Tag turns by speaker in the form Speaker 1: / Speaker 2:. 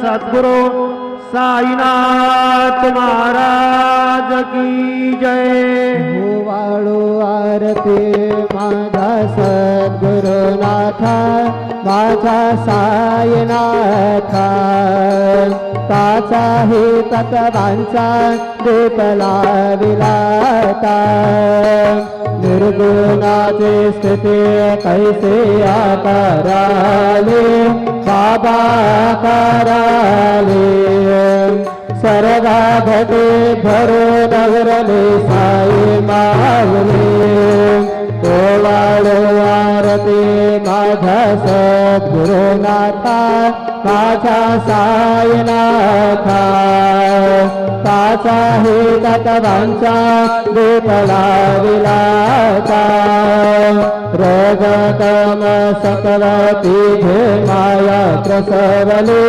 Speaker 1: सद्गुरु साईनाथ महाराज की जय।
Speaker 2: वाळू आरती माझा सद्गुरुनाथा माझा साईनाथा ताचाही तत्वांचा दीप लाविलाता निर्गुणाची स्थिती कैसे आकाराले बाबा कराले सरगा घटे भरो नगरले साई मावले वाळू आरती माझा सद्गुरुनाथा माझा साईनाथा ताचाही तत्वांचा दीप लाविलाता रोग तम सकल तिघे माया प्रसवले